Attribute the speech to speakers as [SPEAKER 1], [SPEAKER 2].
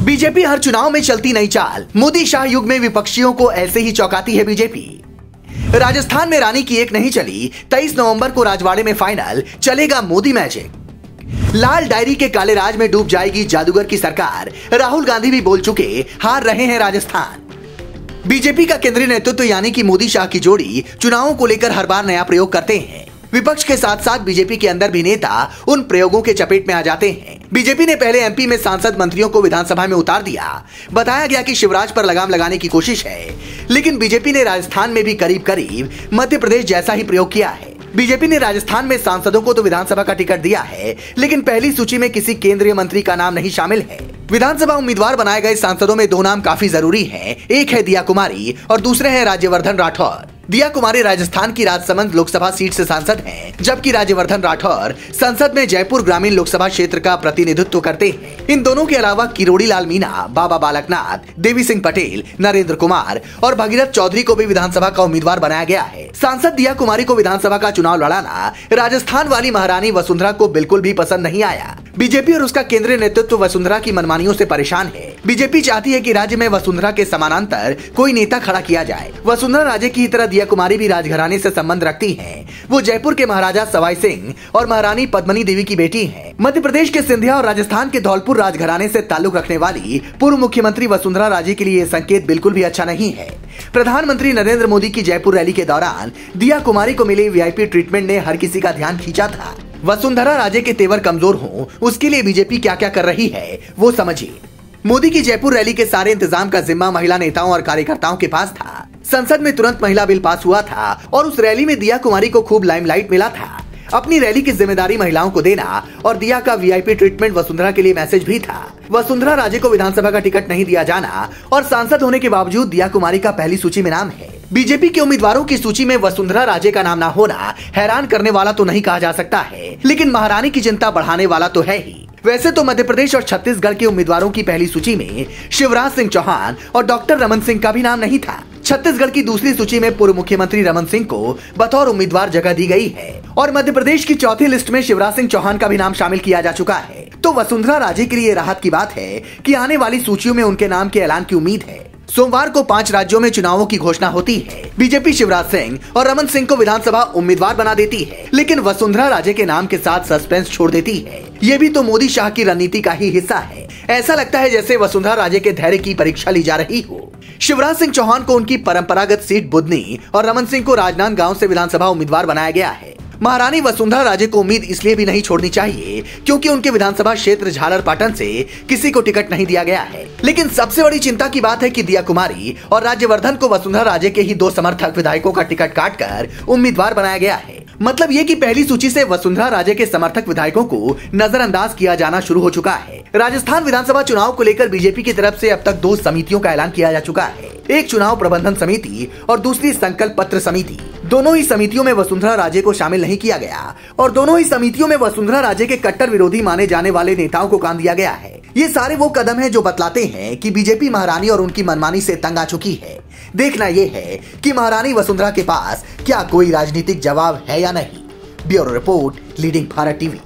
[SPEAKER 1] BJP हर चुनाव में चलती नई चाल। मोदी शाह युग में विपक्षियों को ऐसे ही चौंकाती है बीजेपी। राजस्थान में रानी की एक नहीं चली, 23 नवंबर को राजवाड़े में फाइनल, चलेगा मोदी मैजिक। लाल डायरी के काले राज में डूब जाएगी जादूगर की सरकार। राहुल गांधी भी बोल चुके, हार रहे हैं राजस्थान। बीजेपी का केंद्रीय नेतृत्व यानी कि मोदी शाह की जोड़ी चुनावों को लेकर हर बार नया प्रयोग करते हैं। विपक्ष के साथ साथ बीजेपी के अंदर भी नेता उन प्रयोगों के चपेट में आ जाते हैं। बीजेपी ने पहले एमपी में सांसद मंत्रियों को विधानसभा में उतार दिया। बताया गया कि शिवराज पर लगाम लगाने की कोशिश है, लेकिन बीजेपी ने राजस्थान में भी करीब करीब मध्य प्रदेश जैसा ही प्रयोग किया है। बीजेपी ने राजस्थान में सांसदों को तो विधानसभा का टिकट दिया है, लेकिन पहली सूची में किसी केंद्रीय मंत्री का नाम नहीं शामिल है। विधानसभा उम्मीदवार बनाए गए सांसदों में दो नाम काफी जरूरी हैं। एक है दिया कुमारी और दूसरे हैं राज्यवर्धन राठौर। दिया कुमारी राजस्थान की राजसमंद लोकसभा सीट से सांसद हैं, जबकि राज्यवर्धन राठौर संसद में जयपुर ग्रामीण लोकसभा क्षेत्र का प्रतिनिधित्व करते हैं। इन दोनों के अलावा किरोड़ी लाल मीणा, बाबा बालकनाथ, देवी सिंह पटेल, नरेंद्र कुमार और भगीरथ चौधरी को भी विधानसभा का उम्मीदवार बनाया गया है। सांसद दिया कुमारी को विधानसभा का चुनाव लड़ाना राजस्थान वाली महारानी वसुंधरा को बिल्कुल भी पसंद नहीं आया। बीजेपी और उसका केंद्रीय नेतृत्व वसुंधरा की मनमानियों से परेशान है। बीजेपी चाहती है कि राज्य में वसुंधरा के समानांतर कोई नेता खड़ा किया जाए। वसुंधरा राजे की तरह दिया कुमारी भी राजघराने से संबंध रखती हैं। वो जयपुर के महाराजा सवाई सिंह और महारानी पद्मनी देवी की बेटी हैं। मध्य प्रदेश के सिंधिया और राजस्थान के धौलपुर राजघराने से ताल्लुक रखने वाली पूर्व मुख्यमंत्री वसुंधरा राजे के लिए ये संकेत बिल्कुल भी अच्छा नहीं है। प्रधानमंत्री नरेंद्र मोदी की जयपुर रैली के दौरान दिया कुमारी को मिली वीआईपी ट्रीटमेंट ने हर किसी का ध्यान खींचा था। वसुंधरा राजे के तेवर कमजोर हों, उसके लिए बीजेपी क्या क्या कर रही है वो समझिए। मोदी की जयपुर रैली के सारे इंतजाम का जिम्मा महिला नेताओं और कार्यकर्ताओं के पास था। संसद में तुरंत महिला बिल पास हुआ था और उस रैली में दिया कुमारी को खूब लाइमलाइट मिला था। अपनी रैली की जिम्मेदारी महिलाओं को देना और दिया का वीआईपी ट्रीटमेंट वसुंधरा के लिए मैसेज भी था। वसुंधरा राजे को विधानसभा का टिकट नहीं दिया जाना और सांसद होने के बावजूद दिया कुमारी का पहली सूची में नाम है। बीजेपी के उम्मीदवारों की सूची में वसुंधरा राजे का नाम ना होना हैरान करने वाला तो नहीं कहा जा सकता है, लेकिन महारानी की चिंता बढ़ाने वाला तो है ही। वैसे तो मध्य प्रदेश और छत्तीसगढ़ के उम्मीदवारों की पहली सूची में शिवराज सिंह चौहान और डॉक्टर रमन सिंह का भी नाम नहीं था। छत्तीसगढ़ की दूसरी सूची में पूर्व मुख्यमंत्री रमन सिंह को बतौर उम्मीदवार जगह दी गई है और मध्य प्रदेश की चौथी लिस्ट में शिवराज सिंह चौहान का भी नाम शामिल किया जा चुका है। तो वसुंधरा राजे के लिए राहत की बात है कि आने वाली सूचियों में उनके नाम के ऐलान की उम्मीद है। सोमवार को 5 राज्यों में चुनावों की घोषणा होती है। बीजेपी शिवराज सिंह और रमन सिंह को विधानसभा उम्मीदवार बना देती है, लेकिन वसुंधरा राजे के नाम के साथ सस्पेंस छोड़ देती है। ये भी तो मोदी शाह की रणनीति का ही हिस्सा है। ऐसा लगता है जैसे वसुंधरा राजे के धैर्य की परीक्षा ली जा रही हो। शिवराज सिंह चौहान को उनकी परंपरागत सीट बुधनी और रमन सिंह को राजनांदगांव से विधानसभा उम्मीदवार बनाया गया है। महारानी वसुंधरा राजे को उम्मीद इसलिए भी नहीं छोड़नी चाहिए क्योंकि उनके विधानसभा क्षेत्र झालरपाटन से किसी को टिकट नहीं दिया गया है। लेकिन सबसे बड़ी चिंता की बात है कि दिया कुमारी और राज्यवर्धन को वसुंधरा राजे के ही 2 समर्थक विधायकों का टिकट काटकर उम्मीदवार बनाया गया है। मतलब ये कि पहली सूची से वसुंधरा राजे के समर्थक विधायकों को नजरअंदाज किया जाना शुरू हो चुका है। राजस्थान विधानसभा चुनाव को लेकर बीजेपी की तरफ से अब तक 2 समितियों का ऐलान किया जा चुका है। एक चुनाव प्रबंधन समिति और दूसरी संकल्प पत्र समिति। दोनों ही समितियों में वसुंधरा राजे को शामिल नहीं किया गया और दोनों ही समितियों में वसुंधरा राजे के कट्टर विरोधी माने जाने वाले नेताओं को काम दिया गया है। ये सारे वो कदम हैं जो बतलाते हैं कि बीजेपी महारानी और उनकी मनमानी से तंग आ चुकी है। देखना ये है कि महारानी वसुंधरा के पास क्या कोई राजनीतिक जवाब है या नहीं। Bureau report, leading Bharat TV.